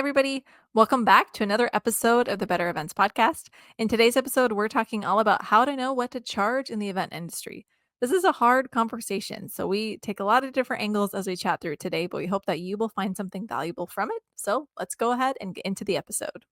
everybody. Welcome back to another episode of the Better Events Podcast. In today's episode, we're talking all about how to know what to charge in the event industry. This is a hard conversation, so we take a lot of different angles as we chat through it today, but we hope that you will find something valuable from it. So let's go ahead and get into the episode.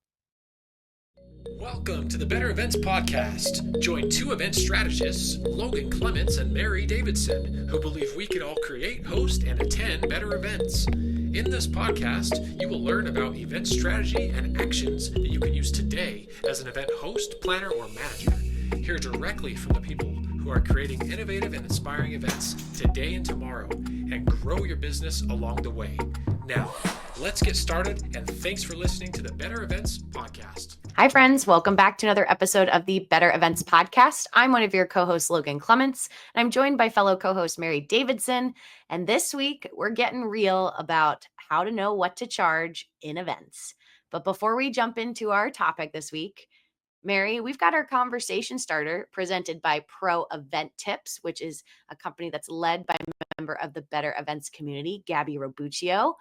Welcome to the Better Events Podcast. Join two event strategists, Logan Clements and Mary Davidson, who believe we can all create, host, and attend better events. In this podcast, you will learn about event strategy and actions that you can use today as an event host, planner, or manager. Hear directly from the people who are creating innovative and inspiring events today and tomorrow, and grow your business along the way. Now, let's get started, and thanks for listening to the Better Events Podcast. Hi, friends. Welcome back to another episode of the Better Events Podcast. I'm one of your co-hosts, Logan Clements, and I'm joined by fellow co-host Mary Davidson. And this week, we're getting real about how to know what to charge in events. But before we jump into our topic this week, Mary, we've got our conversation starter presented by Pro Event Tips, which is a company that's led by a member of the Better Events community, Gabby Robuccio.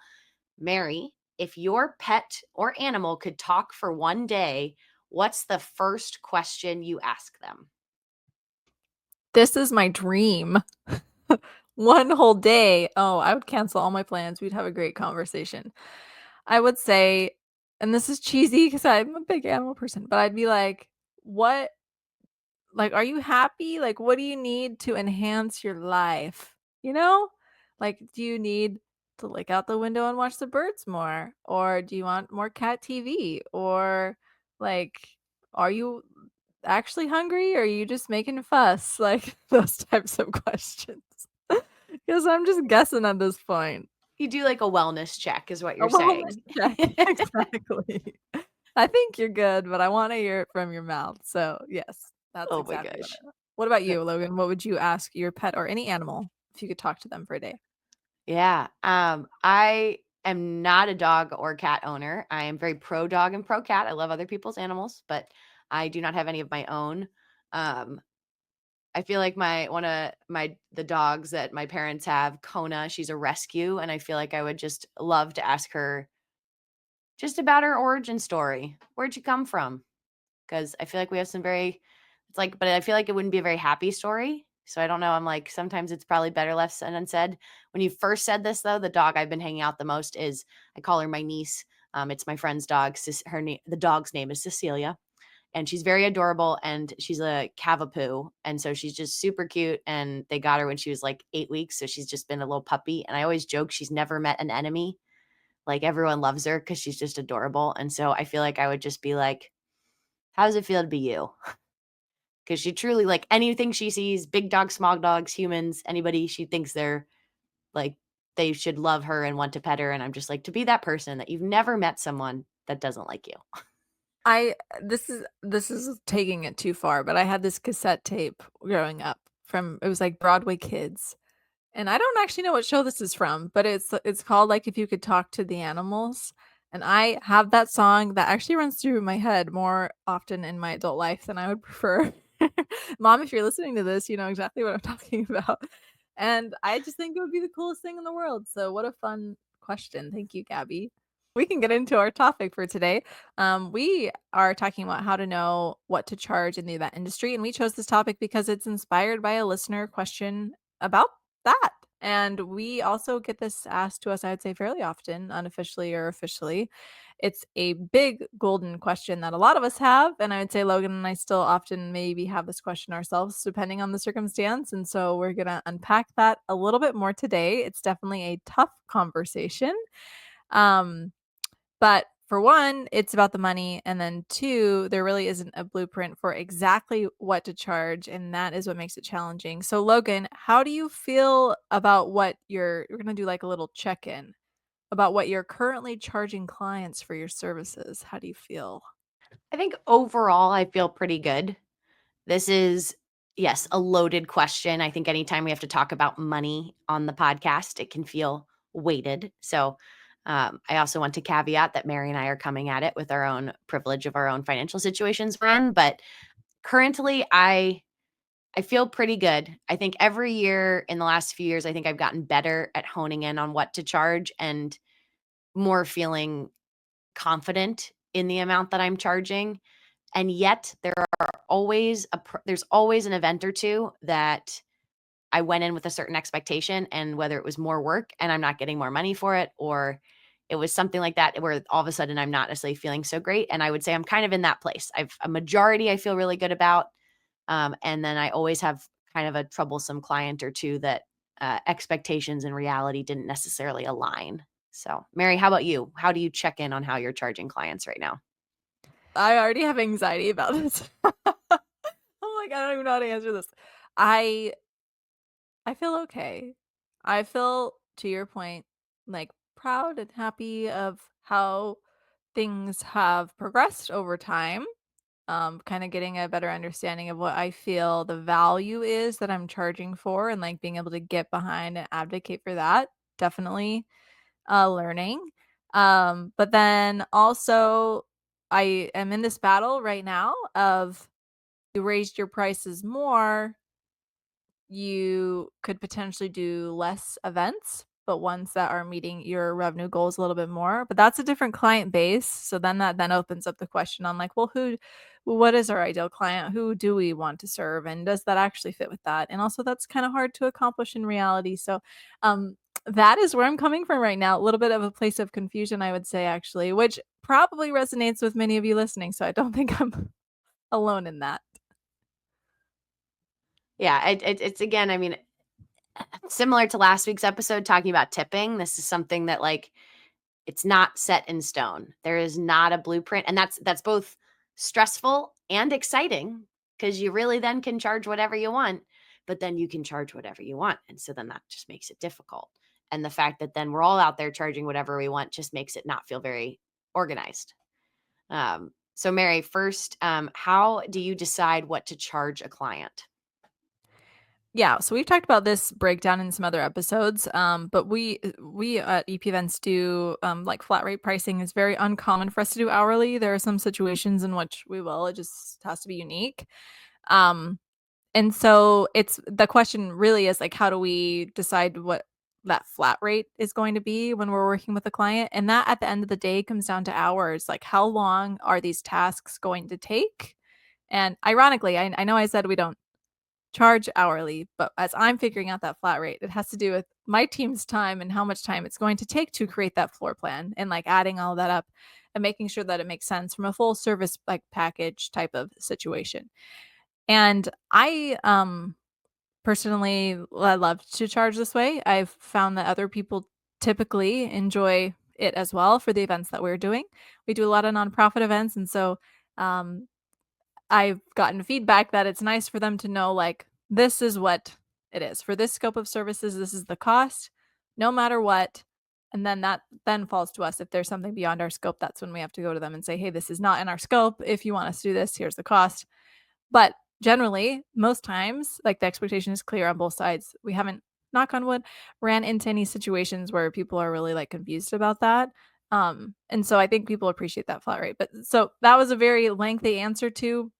Mary, if your pet or animal could talk for one day, what's the first question you ask them? This is my dream. One whole day. Oh, I would cancel all my plans. We'd have a great conversation. I would say, and this is cheesy because I'm a big animal person, but I'd be like, are you happy? Like, what do you need to enhance your life? You know? Like, do you need to look out the window and watch the birds more? Or do you want more cat TV? Or, like, are you actually hungry? Or are you just making a fuss? Like, those types of questions. Because I'm just guessing at this point. You do like a wellness check is what you're A wellness saying. check. Exactly. I think you're good, but I want to hear it from your mouth. So, yes, that's Oh my exactly gosh. what about you, Logan? What would you ask your pet or any animal if you could talk to them for a day? Yeah. I am not a dog or cat owner. I am very pro dog and pro cat. I love other people's animals, but I do not have any of my own. I feel like the dogs that my parents have, Kona, she's a rescue, and I feel like I would just love to ask her just about her origin story. Where'd you come from? Because I feel like we have but I feel like it wouldn't be a very happy story. So I don't know. I'm like, sometimes it's probably better left unsaid. When you first said this, though, the dog I've been hanging out the most is, I call her my niece. It's my friend's dog. The dog's name is Cecilia, and she's very adorable, and she's a Cavapoo. And so she's just super cute. And they got her when she was like 8 weeks. So she's just been a little puppy. And I always joke she's never met an enemy. Like, everyone loves her because she's just adorable. And so I feel like I would just be like, how does it feel to be you? Because she truly, like, anything she sees, big dogs, small dogs, humans, anybody, she thinks they should love her and want to pet her. And I'm just like, to be that person that you've never met someone that doesn't like you. This is taking it too far, but I had this cassette tape growing up it was like Broadway Kids. And I don't actually know what show this is from, but it's called like If You Could Talk to the Animals. And I have that song that actually runs through my head more often in my adult life than I would prefer. Mom, if you're listening to this, you know exactly what I'm talking about. And I just think it would be the coolest thing in the world. So what a fun question. Thank you, Gabby. We can get into our topic for today. We are talking about how to know what to charge in the event industry. And we chose this topic because it's inspired by a listener question about that. And we also get this asked to us, I would say, fairly often, unofficially or officially. It's a big golden question that a lot of us have. And I would say Logan and I still often maybe have this question ourselves, depending on the circumstance. And so we're going to unpack that a little bit more today. It's definitely a tough conversation. But for one, it's about the money. And then two, there really isn't a blueprint for exactly what to charge. And that is what makes it challenging. So Logan, how do you feel about what we're going to do like a little check-in about what you're currently charging clients for your services? How do you feel? I think overall, I feel pretty good. This is, yes, a loaded question. I think anytime we have to talk about money on the podcast, it can feel weighted. So I also want to caveat that Mary and I are coming at it with our own privilege of our own financial situations we're in. But currently, I feel pretty good. I think every year in the last few years, I think I've gotten better at honing in on what to charge and more feeling confident in the amount that I'm charging. And yet there's always an event or two that I went in with a certain expectation, and whether it was more work and I'm not getting more money for it, or it was something like that where all of a sudden I'm not necessarily feeling so great. And I would say I'm kind of in that place. I've a majority I feel really good about. And then I always have kind of a troublesome client or two that expectations and reality didn't necessarily align. So, Mary, how about you? How do you check in on how you're charging clients right now? I already have anxiety about this. I'm like, I don't even know how to answer this. I I feel okay. I feel, to your point, like proud and happy of how things have progressed over time. Kind of getting a better understanding of what I feel the value is that I'm charging for, and like being able to get behind and advocate for that. Definitely learning. But then also I am in this battle right now of, you raised your prices more, you could potentially do less events, but ones that are meeting your revenue goals a little bit more. But that's a different client base. So then that then opens up the question on like, well, what is our ideal client? Who do we want to serve? And does that actually fit with that? And also that's kind of hard to accomplish in reality. So that is where I'm coming from right now. A little bit of a place of confusion, I would say, actually, which probably resonates with many of you listening. So I don't think I'm alone in that. Yeah, it's again, I mean, similar to last week's episode talking about tipping. This is something that like it's not set in stone. There is not a blueprint, and that's both stressful and exciting because you really then can charge whatever you want, but then you can charge whatever you want, and so then that just makes it difficult. And the fact that then we're all out there charging whatever we want just makes it not feel very organized. So Mary, first, how do you decide what to charge a client? Yeah, so we've talked about this breakdown in some other episodes, but we at EP Events do like flat rate pricing is very uncommon for us to do hourly. There are some situations in which we will. It just has to be unique. Um, and so it's the question really is like, how do we decide what that flat rate is going to be when we're working with a client? And that at the end of the day comes down to hours. Like, how long are these tasks going to take? And ironically, I know I said we don't charge hourly, but as I'm figuring out that flat rate, it has to do with my team's time and how much time it's going to take to create that floor plan, and like adding all that up and making sure that it makes sense from a full service like package type of situation. And I personally, I love to charge this way. I've found that other people typically enjoy it as well for the events that we're doing. We do a lot of nonprofit events, and so um I've gotten feedback that it's nice for them to know, like, this is what it is. For this scope of services, this is the cost, no matter what. And then that then falls to us. If there's something beyond our scope, that's when we have to go to them and say, hey, this is not in our scope. If you want us to do this, here's the cost. But generally, most times, like the expectation is clear on both sides. We haven't, knock on wood, ran into any situations where people are really like confused about that. And so I think people appreciate that flat rate. But so that was a very lengthy answer to,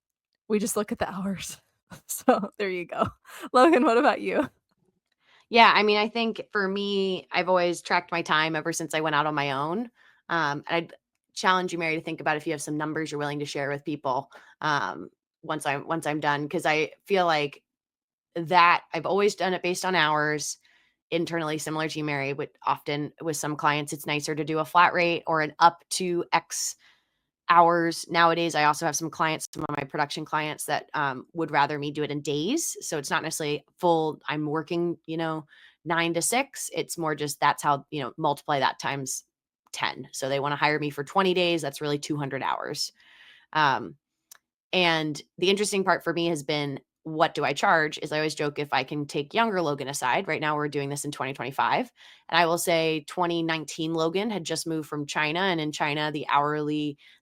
we just look at the hours. So there you go. Logan, what about you? Yeah, I mean, I think for me, I've always tracked my time ever since I went out on my own. And I'd challenge you, Mary, to think about if you have some numbers you're willing to share with people once I'm done, because I feel like that I've always done it based on hours internally, similar to you, Mary. But often with some clients, it's nicer to do a flat rate or an up to X hours. Nowadays, I also have some clients, some of my production clients that would rather me do it in days. So it's not necessarily full, I'm working, 9 to 6. It's more just that's how, multiply that times 10. So they want to hire me for 20 days. That's really 200 hours. Um, and the interesting part for me has been, what do I charge? Is I always joke, if I can take younger Logan aside, right now we're doing this in 2025. And I will say 2019 Logan had just moved from China. And in China, the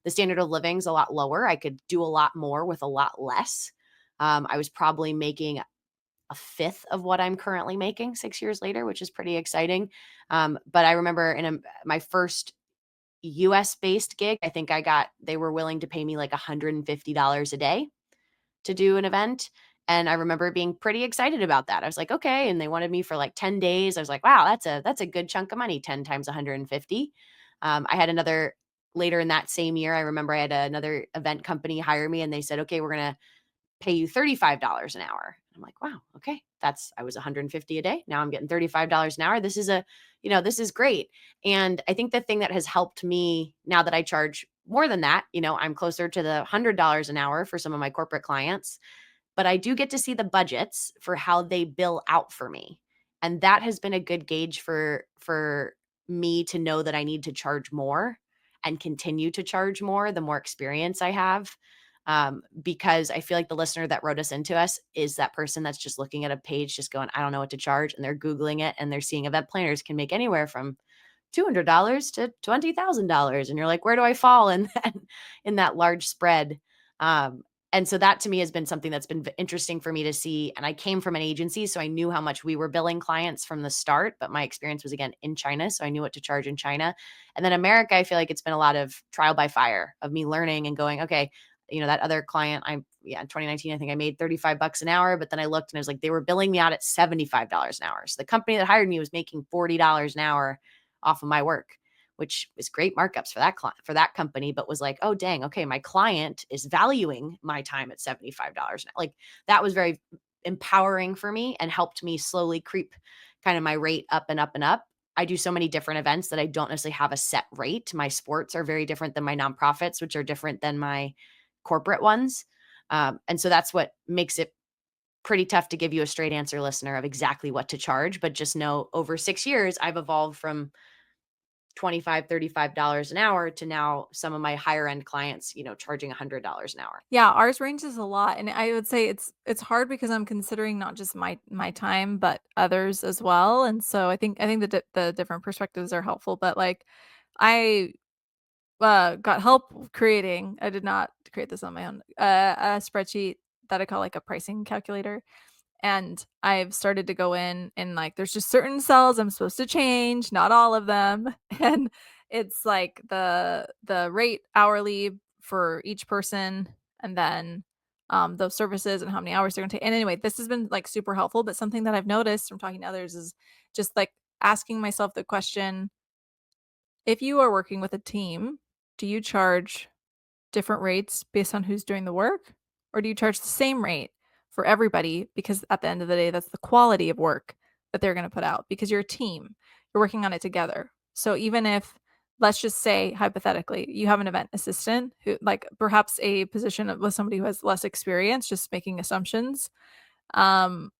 standard of living is a lot lower. I could do a lot more with a lot less. I was probably making a fifth of what I'm currently making 6 years later, which is pretty exciting. But I remember my first US based gig, I think they were willing to pay me like $150 a day to do an event. And I remember being pretty excited about that. I was like, okay. And they wanted me for like 10 days. I was like, wow, that's a good chunk of money, 10 times 150. I had another later in that same year, I remember I had another event company hire me and they said, okay, we're going to pay you $35 an hour. I'm like, wow, okay. I was 150 a day. Now I'm getting $35 an hour. This is great. And I think the thing that has helped me now that I charge more than that, I'm closer to the $100 an hour for some of my corporate clients, but I do get to see the budgets for how they bill out for me. And that has been a good gauge for me to know that I need to charge more and continue to charge more the more experience I have. Because I feel like the listener that wrote us into us is that person that's just looking at a page, just going, I don't know what to charge. And they're Googling it and they're seeing event planners can make anywhere from $200 to $20,000. And you're like, where do I fall in that large spread? And so that to me has been something that's been interesting for me to see. And I came from an agency, so I knew how much we were billing clients from the start, but my experience was again in China. So I knew what to charge in China. And then America, I feel like it's been a lot of trial by fire of me learning and going, okay, that other client, in 2019, I think I made $35 an hour, but then I looked and I was like, they were billing me out at $75 an hour. So the company that hired me was making $40 an hour off of my work, which is great markups for that client, for that company, but was like, oh, dang, okay, my client is valuing my time at $75 an hour. Like that was very empowering for me and helped me slowly creep kind of my rate up and up and up. I do so many different events that I don't necessarily have a set rate. My sports are very different than my nonprofits, which are different than my corporate ones. And so that's what makes it pretty tough to give you a straight answer, listener, of exactly what to charge. But just know over 6 years, I've evolved from $25, $35 an hour to now some of my higher end clients, charging $100 an hour. Yeah, ours ranges a lot, and I would say it's hard because I'm considering not just my time, but others as well, and so I think the different perspectives are helpful, but, like, I, got help creating I did not create this on my own, a spreadsheet that I call, like, a pricing calculator, and I've started to go in and, like, there's just certain cells I'm supposed to change, not all of them, and it's, like, the rate hourly for each person, and then, those services and how many hours they're gonna take, and anyway, this has been, like, super helpful, but something that I've noticed from talking to others is just, like, asking myself the question, if you are working with a team, do you charge different rates based on who's doing the work? Or do you charge the same rate for everybody? Because at the end of the day, that's the quality of work that they're going to put out because you're a team, you're working on it together. So even if, let's just say hypothetically, you have an event assistant who, like, perhaps a position with somebody who has less experience, just making assumptions. Um,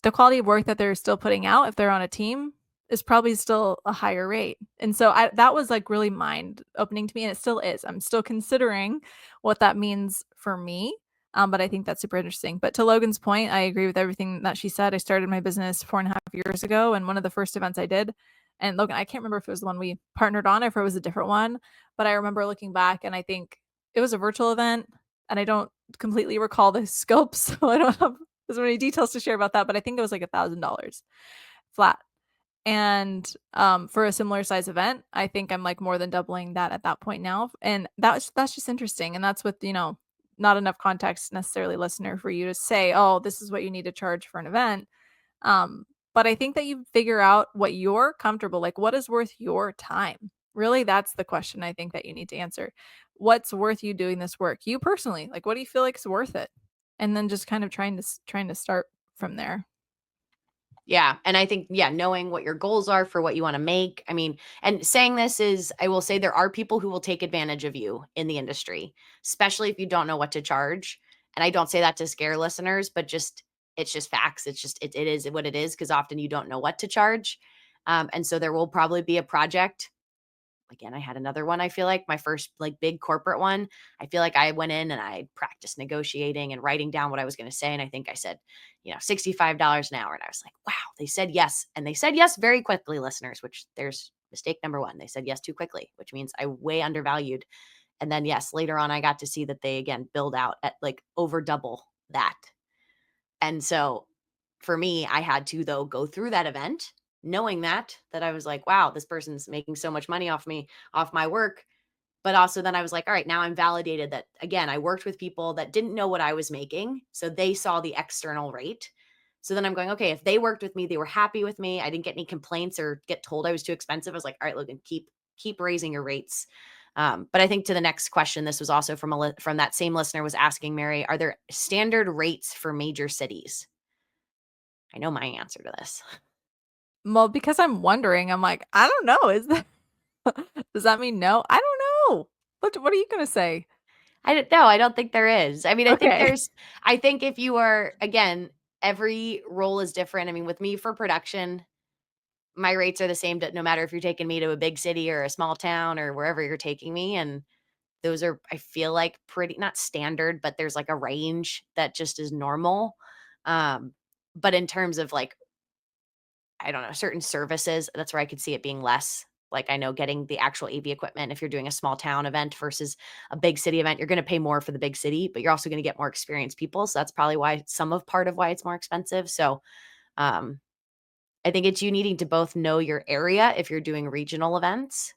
the quality of work that they're still putting out, if they're on a team, is probably still a higher rate. And so that was like really mind opening to me, and it still is. I'm still considering what that means for me. But I think that's super interesting. But to Logan's point, I agree with everything that she said. I started my business 4.5 years ago, and one of the first events I did, and Logan, I can't remember if it was the one we partnered on or if it was a different one, but I remember looking back and I think it was a virtual event, and I don't completely recall the scope, so I don't have as many details to share about that, but I think it was like $1,000 flat. And for a similar size event, I think I'm like more than doubling that at that point now. And that's just interesting. And that's with, not enough context necessarily, listener, for you to say, oh, this is what you need to charge for an event. Um, but I think that you figure out what you're comfortable, like what is worth your time. Really, that's the question I think that you need to answer. What's worth you doing this work? You personally, like what do you feel like is worth it? And then just kind of trying to start from there. Yeah. And I think, knowing what your goals are for what you want to make. I mean, and saying this is, I will say there are people who will take advantage of you in the industry, especially if you don't know what to charge. And I don't say that to scare listeners, but it's just facts. It is what it is because often you don't know what to charge. And so there will probably be a project. Again, I had another one. I feel like my first like big corporate one. I feel like I went in and I practiced negotiating and writing down what I was going to say. And I think I said, $65 an hour. And I was like, wow, they said yes. And they said yes very quickly, listeners, which there's mistake number one. They said yes too quickly, which means I way undervalued. And then, yes, later on, I got to see that they again build out at like over double that. And so for me, I had to, though, go through that event knowing that I was like, wow, this person's making so much money off me, off my work. But also then I was like, all right, now I'm validated that again, I worked with people that didn't know what I was making. So they saw the external rate. So then I'm going, okay, if they worked with me, they were happy with me. I didn't get any complaints or get told I was too expensive. I was like, all right, Logan, keep raising your rates. But I think to the next question, this was also from that same listener was asking, Mary, are there standard rates for major cities? I know my answer to this. Well, because I'm wondering, I'm like, I don't know. Is that does that mean no? I don't know. What are you gonna say? I don't know. I don't think there is. I mean, Okay. I think if you are, again, every role is different. I mean, with me for production, my rates are the same no matter if you're taking me to a big city or a small town or wherever you're taking me. And those are, I feel like, pretty not standard, but there's like a range that just is normal. Um, but in terms of like, I don't know, certain services, that's where I could see it being less. Like I know getting the actual AV equipment, if you're doing a small town event versus a big city event, you're going to pay more for the big city, but you're also going to get more experienced people. So that's probably why part of why it's more expensive. So um, I think it's you needing to both know your area if you're doing regional events,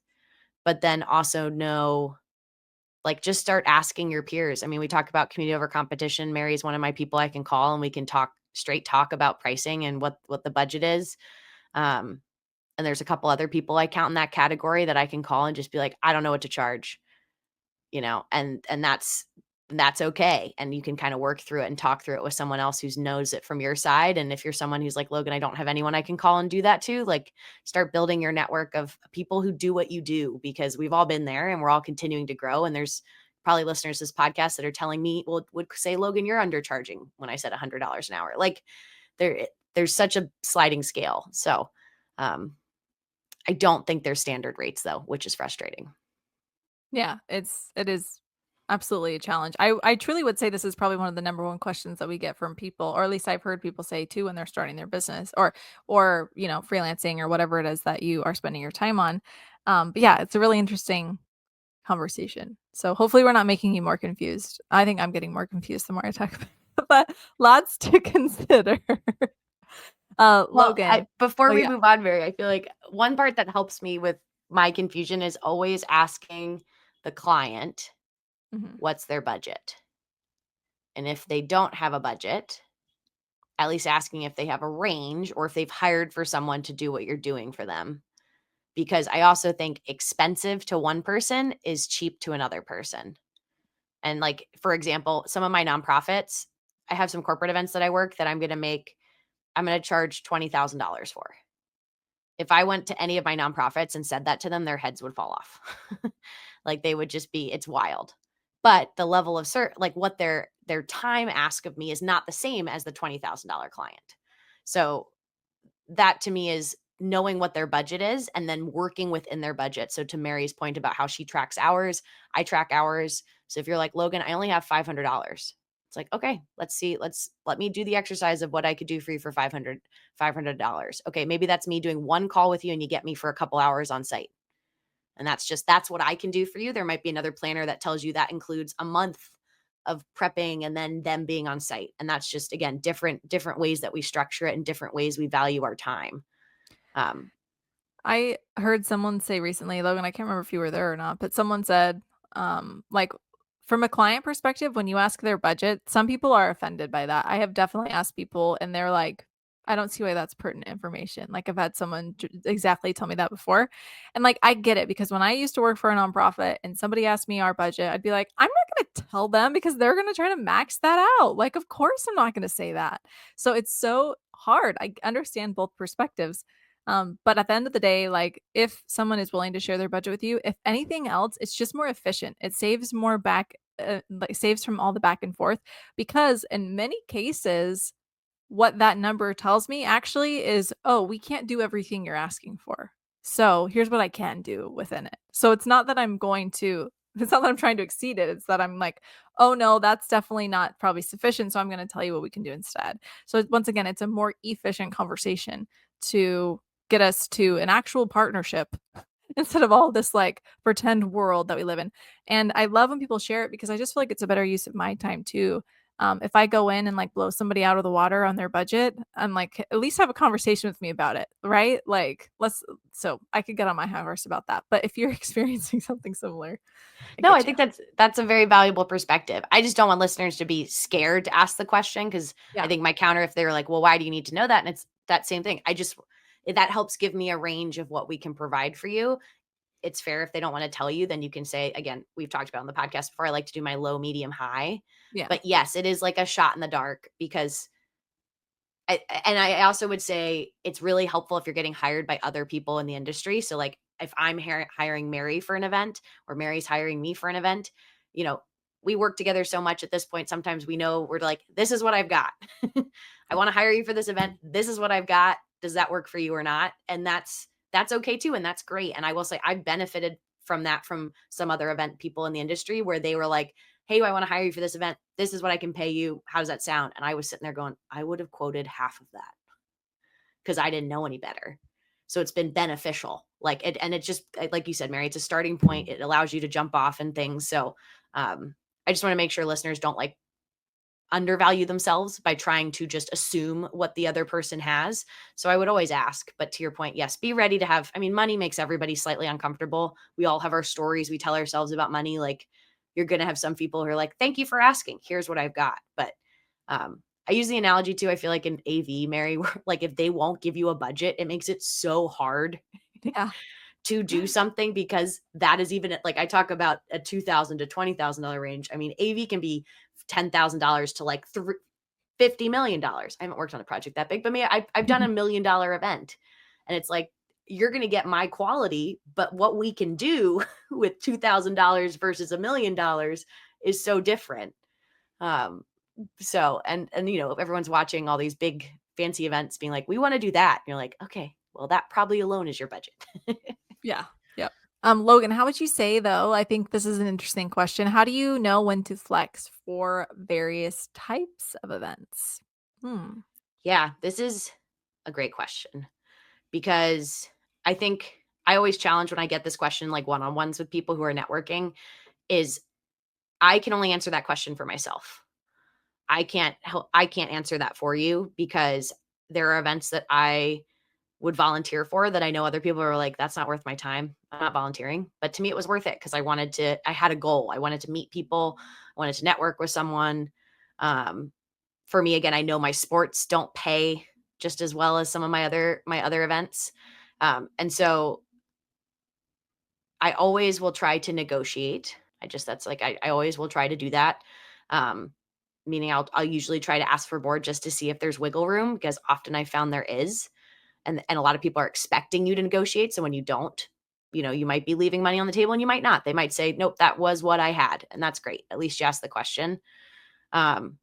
but then also know, like, just start asking your peers. I mean, we talk about community over competition. Mary is one of my people I can call and we can talk about pricing and what the budget is. Um, and there's a couple other people I count in that category that I can call and just be like, I don't know what to charge, and that's okay. And you can kind of work through it and talk through it with someone else who knows it from your side. And if you're someone who's like, Logan, I don't have anyone I can call and do that to, like start building your network of people who do what you do, because we've all been there and we're all continuing to grow. And there's probably listeners to this podcast that are telling me, well, would say, Logan, you're undercharging when I said $100 an hour. Like there's such a sliding scale. So um, I don't think there's standard rates though, which is frustrating. Yeah, it is absolutely a challenge. I truly would say this is probably one of the number one questions that we get from people, or at least I've heard people say too when they're starting their business or freelancing or whatever it is that you are spending your time on. But yeah, it's a really interesting conversation. So hopefully we're not making you more confused. I think I'm getting more confused the more I talk about it, but lots to consider. Well, Logan. before Oh we yeah. move on, Mary, I feel like one part that helps me with my confusion is always asking the client Mhm. what's their budget. And if they don't have a budget, at least asking if they have a range or if they've hired for someone to do what you're doing for them. Because I also think expensive to one person is cheap to another person. And like, for example, some of my nonprofits, I have some corporate events that I work that I'm going to charge $20,000 for. If I went to any of my nonprofits and said that to them, their heads would fall off. Like they would just be, it's wild. But the level of like what their time ask of me is not the same as the $20,000 client. So that to me is knowing what their budget is and then working within their budget. So to Mary's point about how she tracks hours, I track hours. So if you're like, Logan, I only have $500. It's like, okay, let me do the exercise of what I could do for you for $500. Okay, maybe that's me doing one call with you and you get me for a couple hours on site. And that's what I can do for you. There might be another planner that tells you that includes a month of prepping and then them being on site. And that's just, again, different ways that we structure it and different ways we value our time. Um, I heard someone say recently, Logan, I can't remember if you were there or not, but someone said, like from a client perspective, when you ask their budget, some people are offended by that. I have definitely asked people and they're like, I don't see why that's pertinent information. Like I've had someone exactly tell me that before. And like I get it because when I used to work for a nonprofit and somebody asked me our budget, I'd be like, I'm not going to tell them because they're going to try to max that out. Like of course I'm not going to say that. So it's so hard. I understand both perspectives. But at the end of the day, like if someone is willing to share their budget with you, if anything else, it's just more efficient. It saves more like saves from all the back and forth because in many cases, what that number tells me actually is, oh, we can't do everything you're asking for. So here's what I can do within it. So it's not that I'm going to, it's not that I'm trying to exceed it. It's that I'm like, oh no, that's definitely not probably sufficient. So I'm going to tell you what we can do instead. So once again, it's a more efficient conversation to get us to an actual partnership instead of all this like pretend world that we live in. And I love when people share it because I just feel like it's a better use of my time too. If I go in and like blow somebody out of the water on their budget, I'm like, at least have a conversation with me about it, right? Like, so I could get on my high horse about that. But if you're experiencing something similar, I no, I get you. think that's a very valuable perspective. I just don't want listeners to be scared to ask the question because I Yeah. think my counter, if they're like, well, why do you need to know that? And it's that same thing. That helps give me a range of what we can provide for you. it's fair if they don't want to tell you, then you can say, again, we've talked about on the podcast before, I like to do my low, medium, high. Yeah. But yes, it is like a shot in the dark because and I also would say it's really helpful if you're getting hired by other people in the industry. So, like, if I'm hiring Mary for an event or Mary's hiring me for an event, you know, we work together so much at this point. Sometimes we know we're like, this is what I've got. I want to hire you for this event. This is what I've got. Does that work for you or not? And that's okay too. And that's great. And I will say I've benefited from that from some other event people in the industry where they were like, hey, I want to hire you for this event. This is what I can pay you. How does that sound? And I was sitting there going, I would have quoted half of that because I didn't know any better. So it's been beneficial. Like it, and it's just like you said, Mary, it's a starting point. It allows you to jump off and things. So I just want to make sure listeners don't like undervalue themselves by trying to just assume what the other person has. So I would always ask, but to your point, yes, be ready to have, I mean, money makes everybody slightly uncomfortable. We all have our stories we tell ourselves about money. Like you're going to have some people who are like, thank you for asking. Here's what I've got. But I use the analogy too. I feel like in AV, Mary, like if they won't give you a budget, it makes it so hard Yeah. to do something because that is even like I talk about a $2,000 to $20,000 range. I mean, AV can be $10,000 to like $50 million. I haven't worked on a project that big, but I've done $1 million event, and it's like you're going to get my quality, but what we can do with $2,000 versus $1 million is so different. So and you know everyone's watching all these big fancy events, being like, we want to do that. And you're like, okay, well that probably alone is your budget. Yeah. Yep. Logan, how would you say though? I think this is an interesting question. How do you know when to flex for various types of events? Hmm. Yeah, this is a great question because I think I always challenge when I get this question, like one-on-ones with people who are networking, is I can only answer that question for myself. I can't answer that for you because there are events that I would volunteer for that I know other people are like, that's not worth my time. I'm not volunteering. But to me, it was worth it because I had a goal. I wanted to meet people. I wanted to network with someone. Um, for me, again, I know my sports don't pay just as well as some of my other events. And so I always will try to negotiate. That's like I always will try to do that. Um, Meaning I'll usually try to ask for more just to see if there's wiggle room because often I found there is. And a lot of people are expecting you to negotiate. So when you don't, you know, you might be leaving money on the table and you might not. They might say, nope, that was what I had. And that's great. At least you asked the question. Um,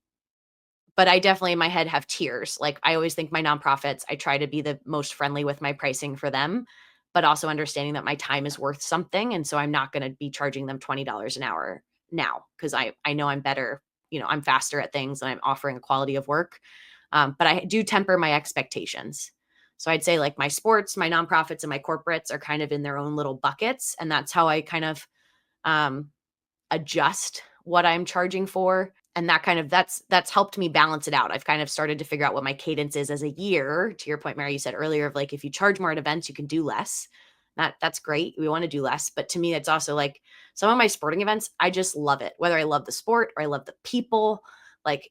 but I definitely in my head have tiers. Like I always think my nonprofits, I try to be the most friendly with my pricing for them, but also understanding that my time is worth something. And so I'm not going to be charging them $20 an hour now because I know I'm better, you know, I'm faster at things and I'm offering a quality of work. But I do temper my expectations. So I'd say like my sports, my nonprofits, and my corporates are kind of in their own little buckets. And that's how I kind of um, adjust what I'm charging for. And that kind of that's helped me balance it out. I've kind of started to figure out what my cadence is as a year. To your point, Mary, you said earlier of like if you charge more at events, you can do less. That's great. We want to do less. But to me, it's also like some of my sporting events, I just love it. Whether I love the sport or I love the people, like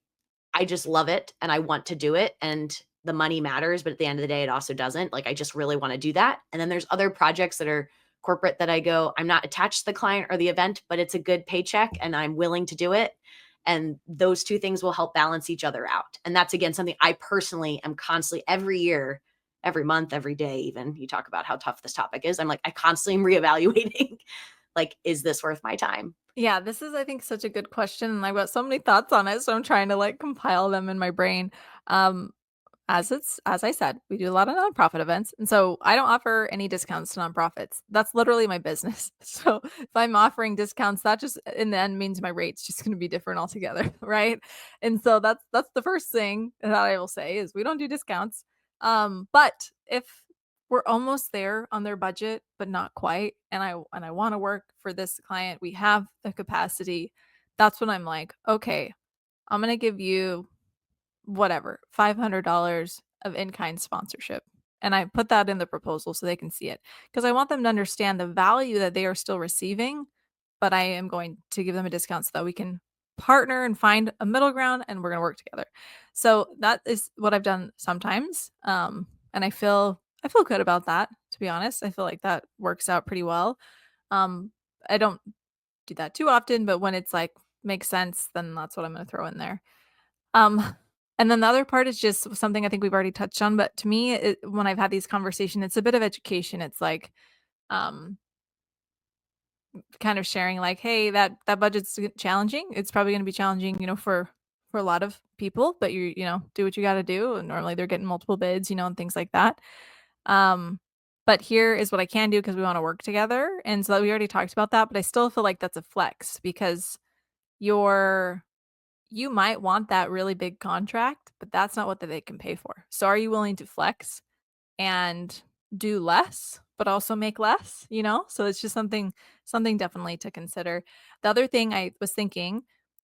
I just love it and I want to do it. And the money matters, but at the end of the day, it also doesn't. Like I just really want to do that. And then there's other projects that are corporate that I go, I'm not attached to the client or the event, but it's a good paycheck and I'm willing to do it. And those two things will help balance each other out. And that's again something I personally am constantly every year, every month, every day, even you talk about how tough this topic is. I'm like, I constantly am reevaluating like, is this worth my time? Yeah, this is, I think, such a good question, and I've got so many thoughts on it, so I'm trying to like compile them in my brain. Um, as I said, we do a lot of nonprofit events, and so I don't offer any discounts to nonprofits. That's literally my business. So if I'm offering discounts, that just in the end means my rate's just going to be different altogether, right? And so that's the first thing that I will say is we don't do discounts. But if we're almost there on their budget, but not quite, and I want to work for this client, we have the capacity. That's when I'm like, okay, I'm gonna give you whatever, $500 of in-kind sponsorship. And I put that in the proposal so they can see it because I want them to understand the value that they are still receiving, but I am going to give them a discount so that we can partner and find a middle ground and we're going to work together. So that is what I've done sometimes. And I feel good about that. to be honest. I feel like that works out pretty well. Um, I don't do that too often, but when it's like makes sense, then that's what I'm going to throw in there. Um, and then the other part is just something I think we've already touched on, but to me, when I've had these conversations, it's a bit of education. It's like, um, kind of sharing like, hey, that budget's challenging. It's probably going to be challenging, for a lot of people, but do what you got to do. And normally they're getting multiple bids, and things like that. Um, but here is what I can do because we want to work together. And so we already talked about that, but I still feel like that's a flex because you're you might want that really big contract, but that's not what they can pay for. So are you willing to flex and do less but also make less, so it's just something definitely to consider. The other thing I was thinking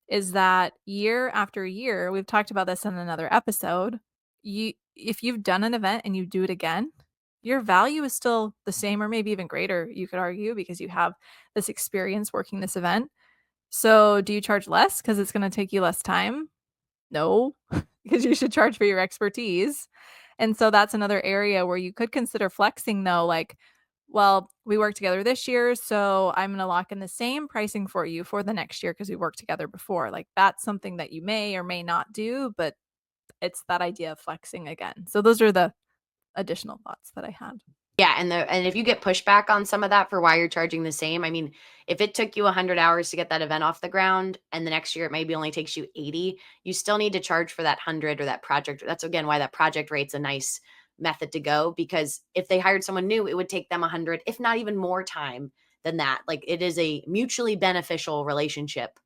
is that year after year, we've talked about this in another episode, if you've done an event and you do it again, your value is still the same or maybe even greater, you could argue, because you have this experience working this event. So do you charge less because it's going to take you less time? No, because you should charge for your expertise. And so that's another area where you could consider flexing, though, like, well, we worked together this year, so I'm going to lock in the same pricing for you for the next year because we worked together before. Like, that's something that you may or may not do, but it's that idea of flexing again. So those are the additional thoughts that I had. Yeah, and if you get pushback on some of that for why you're charging the same, I mean, if it took you 100 hours to get that event off the ground and the next year it maybe only takes you 80, you still need to charge for that 100 or that project. That's again why that project rate's a nice method to go, because if they hired someone new, it would take them 100, if not even more time than that. Like, it is a mutually beneficial relationship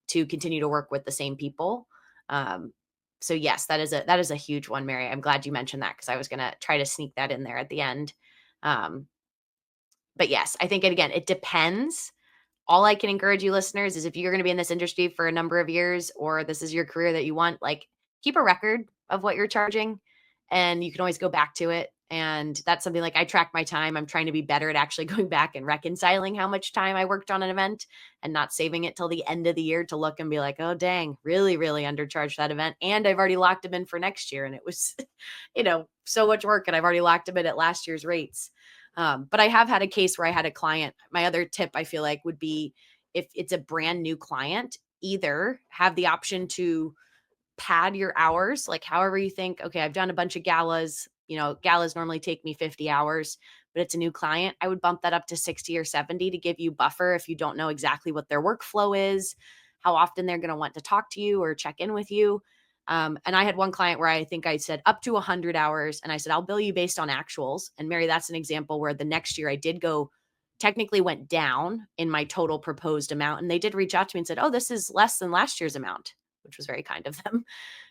to continue to work with the same people. So yes, that is a huge one, Mary. I'm glad you mentioned that because I was going to try to sneak that in there at the end. Um, but yes, I think it depends. All I can encourage you listeners is if you're going to be in this industry for a number of years or this is your career that you want, like, keep a record of what you're charging and you can always go back to it. And that's something like I track my time. I'm trying to be better at actually going back and reconciling how much time I worked on an event and not saving it till the end of the year to look and be like, oh, dang, really, really undercharged that event. And I've already locked them in for next year. And it was, so much work and I've already locked them in at last year's rates. But I have had a case where I had a client. My other tip I feel like would be, if it's a brand new client, either have the option to pad your hours, like however you think, okay, I've done a bunch of galas, galas normally take me 50 hours, but it's a new client. I would bump that up to 60 or 70 to give you buffer if you don't know exactly what their workflow is, how often they're going to want to talk to you or check in with you. And I had one client where I think I said up to 100 hours. And I said, I'll bill you based on actuals. And Mary, that's an example where the next year I did technically went down in my total proposed amount. And they did reach out to me and said, oh, this is less than last year's amount, which was very kind of them.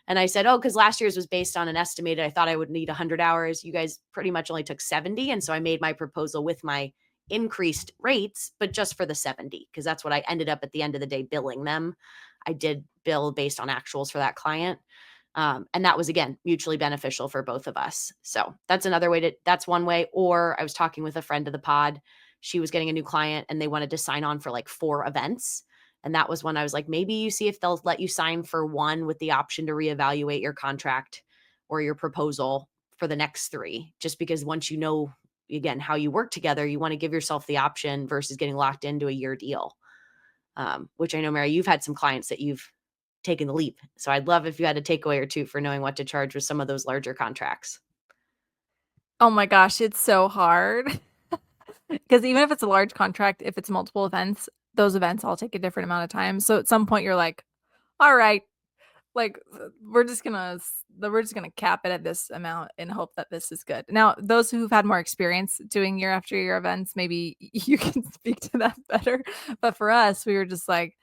And I said, oh, because last year's was based on an estimated, I thought I would need 100 hours. You guys pretty much only took 70. And so I made my proposal with my increased rates, but just for the 70, because that's what I ended up at the end of the day billing them. I did bill based on actuals for that client. And that was, again, mutually beneficial for both of us. So that's one way. Or I was talking with a friend of the pod. She was getting a new client and they wanted to sign on for like 4 events. And that was when I was like, maybe you see if they'll let you sign for 1 with the option to reevaluate your contract or your proposal for the next 3, just because once you know, again, how you work together, you want to give yourself the option versus getting locked into a year deal. Which I know, Mary, you've had some clients that you've taken the leap. So I'd love if you had a takeaway or two for knowing what to charge with some of those larger contracts. Oh my gosh, it's so hard. Because even if it's a large contract, if it's multiple events, those events all take a different amount of time. So at some point you're like, all right, like we're just gonna cap it at this amount and hope that this is good. Now, those who've had more experience doing year after year events, maybe you can speak to that better. But for us, we were just like,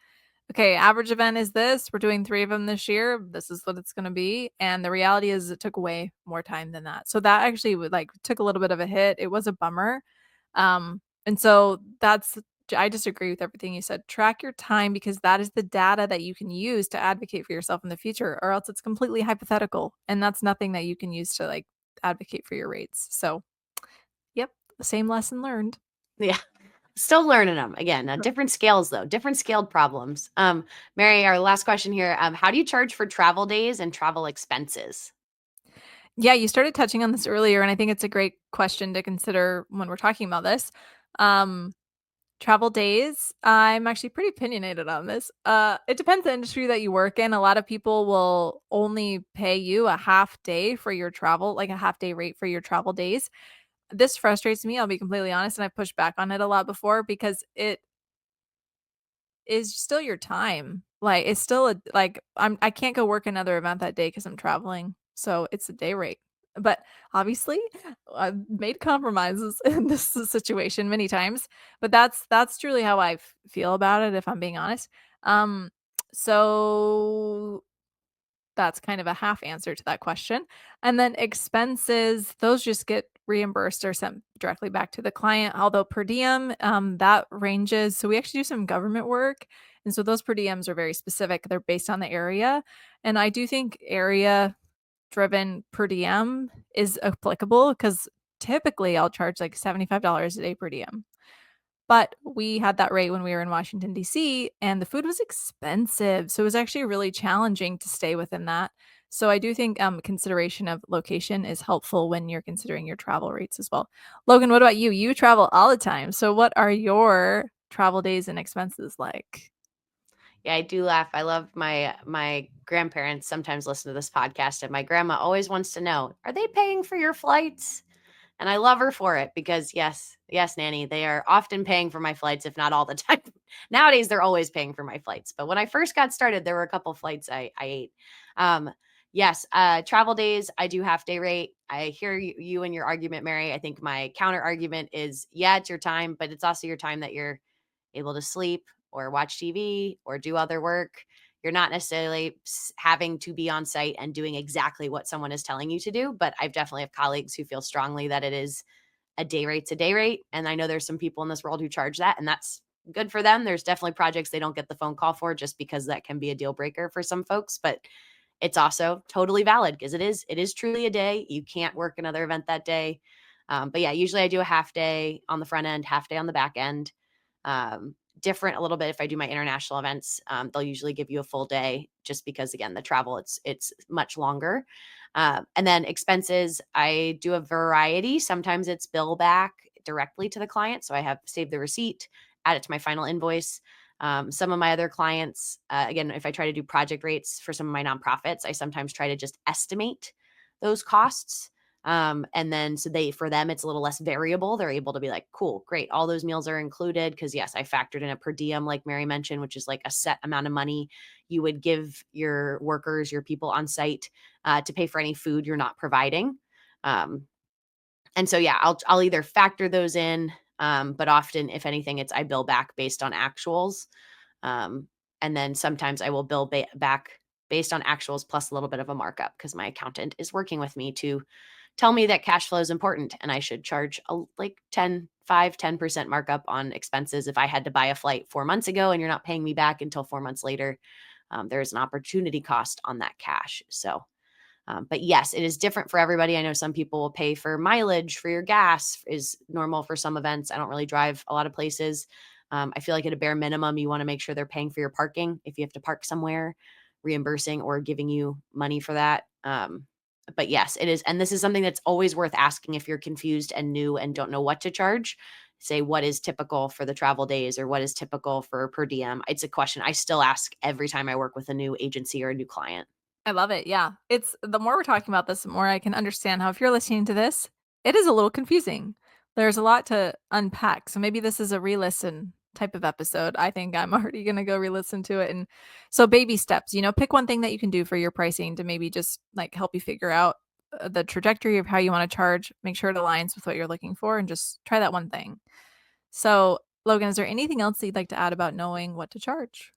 okay, average event is this. We're doing 3 of them this year. This is what it's going to be. And the reality is it took way more time than that. So that actually took a little bit of a hit. It was a bummer. And so I disagree with everything you said. Track your time because that is the data that you can use to advocate for yourself in the future, or else it's completely hypothetical. And that's nothing that you can use to advocate for your rates. So, yep, same lesson learned. Yeah. Still learning them. Again, different scales though, different scaled problems. Mary, our last question here. How do you charge for travel days and travel expenses? Yeah, you started touching on this earlier, and I think it's a great question to consider when we're talking about this. Um, Travel days, I'm actually pretty opinionated on this. It depends the industry that you work in. A lot of people will only pay you a half day for your travel, like a half day rate for your travel days. This frustrates me, I'll be completely honest, and I've pushed back on it a lot before because it is still your time. Like it's still I can't go work another event that day because I'm traveling. So it's a day rate. But obviously, I've made compromises in this situation many times. But that's truly how I feel about it, if I'm being honest. Um, so that's kind of a half answer to that question. And then expenses, those just get reimbursed or sent directly back to the client. Although per diem, that ranges. So we actually do some government work. And so those per diems are very specific. They're based on the area. And I do think area driven per diem is applicable because typically I'll charge like $75 a day per diem. But we had that rate when we were in Washington, D.C., and the food was expensive. So it was actually really challenging to stay within that. So I do think consideration of location is helpful when you're considering your travel rates as well. Logan, what about you? You travel all the time. So what are your travel days and expenses like? Yeah, I do laugh. I love my grandparents sometimes listen to this podcast, and my grandma always wants to know, are they paying for your flights? And I love her for it because yes, yes, Nanny, they are often paying for my flights, if not all the time. Nowadays, they're always paying for my flights. But when I first got started, there were a couple flights I ate. Um, yes, travel days, I do half day rate. I hear you and your argument, Mary. I think my counter argument is, yeah, it's your time, but it's also your time that you're able to sleep or watch TV or do other work. You're not necessarily having to be on site and doing exactly what someone is telling you to do. But I've definitely have colleagues who feel strongly that it is a day rate's a day rate. And I know there's some people in this world who charge that, and that's good for them. There's definitely projects they don't get the phone call for just because that can be a deal breaker for some folks. But it's also totally valid because it is truly a day. You can't work another event that day. But yeah, usually I do a half day on the front end, half day on the back end. Different a little bit if I do my international events. They'll usually give you a full day just because again the travel it's much longer. And then expenses, I do a variety. Sometimes it's bill back directly to the client, so I have saved the receipt, add it to my final invoice. Some of my other clients, again, if I try to do project rates for some of my nonprofits, I sometimes try to just estimate those costs. And then so for them, it's a little less variable. They're able to be like, cool, great. All those meals are included. Cause yes, I factored in a per diem, like Mary mentioned, which is like a set amount of money you would give your workers, your people on site, to pay for any food you're not providing. Um, and so, yeah, I'll either factor those in, but often, if anything, it's I bill back based on actuals. Um, and then sometimes I will bill back based on actuals plus a little bit of a markup because my accountant is working with me to tell me that cash flow is important and I should charge a like 10% markup on expenses. If I had to buy a flight 4 months ago and you're not paying me back until 4 months later, there's an opportunity cost on that cash. So, but yes, it is different for everybody. I know some people will pay for mileage for your gas is normal for some events. I don't really drive a lot of places. I feel like at a bare minimum, you want to make sure they're paying for your parking. If you have to park somewhere, reimbursing or giving you money for that. But yes, it is. And this is something that's always worth asking if you're confused and new and don't know what to charge. Say what is typical for the travel days or what is typical for per diem. It's a question I still ask every time I work with a new agency or a new client. I love it. Yeah. It's the more we're talking about this, the more I can understand how if you're listening to this, it is a little confusing. There's a lot to unpack. So maybe this is a re-listen type of episode. I think I'm already going to go re-listen to it. And so baby steps, pick one thing that you can do for your pricing to maybe just like help you figure out the trajectory of how you want to charge, make sure it aligns with what you're looking for and just try that one thing. So, Logan, is there anything else that you'd like to add about knowing what to charge?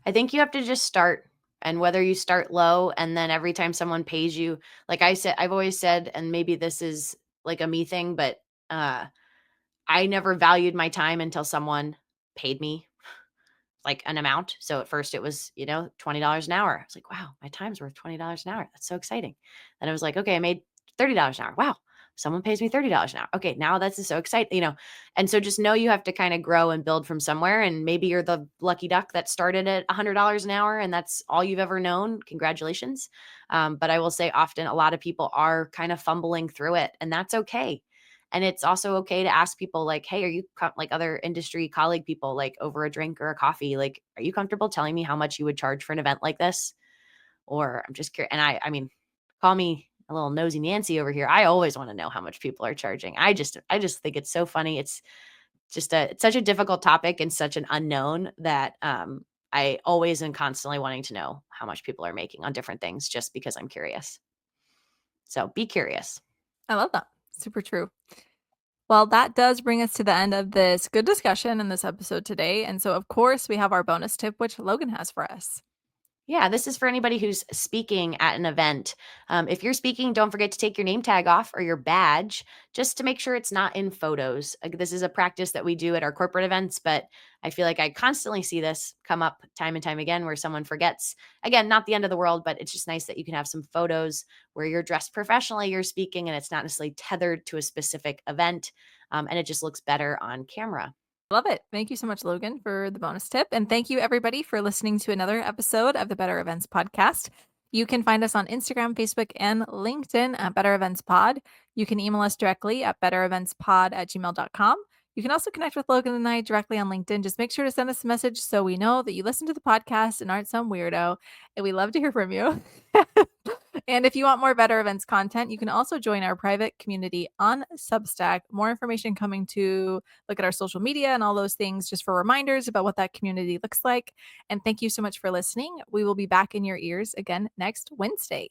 I think you have to just start. And whether you start low and then every time someone pays you, like I said, I've always said, and maybe this is like a me thing, but uh, I never valued my time until someone paid me like an amount. So at first it was, $20 an hour. I was like, wow, my time's worth $20 an hour. That's so exciting. Then I was like, okay, I made $30 an hour. Wow. someone pays me $30 an hour. Okay, now this is so exciting, you know. And so just know you have to kind of grow and build from somewhere. And maybe you're the lucky duck that started at $100 an hour and that's all you've ever known. Congratulations. But I will say often a lot of people are kind of fumbling through it, and that's okay. And it's also okay to ask people like, hey, are you like other industry colleague people, like over a drink or a coffee, like, are you comfortable telling me how much you would charge for an event like this? Or I'm just curious. And I mean, call me a little nosy Nancy over here. I always want to know how much people are charging. I just think it's so funny. It's just it's such a difficult topic and such an unknown that I always am constantly wanting to know how much people are making on different things just because I'm curious. So be curious. I love that. Super true. Well, that does bring us to the end of this good discussion in this episode today. And so, of course, we have our bonus tip, which Logan has for us. Yeah, this is for anybody who's speaking at an event. If you're speaking, don't forget to take your name tag off or your badge just to make sure it's not in photos. This is a practice that we do at our corporate events, but I feel like I constantly see this come up time and time again where someone forgets. Again, not the end of the world, but it's just nice that you can have some photos where you're dressed professionally, you're speaking, and it's not necessarily tethered to a specific event. And it just looks better on camera. Love it. Thank you so much, Logan, for the bonus tip. And thank you, everybody, for listening to another episode of the Better Events Podcast. You can find us on Instagram, Facebook, and LinkedIn at Better Events Pod. You can email us directly at bettereventspod@gmail.com. You can also connect with Logan and I directly on LinkedIn. Just make sure to send us a message so we know that you listen to the podcast and aren't some weirdo. And we love to hear from you. And if you want more Better Events content, you can also join our private community on Substack. More information coming to look at our social media and all those things just for reminders about what that community looks like. And thank you so much for listening. We will be back in your ears again next Wednesday.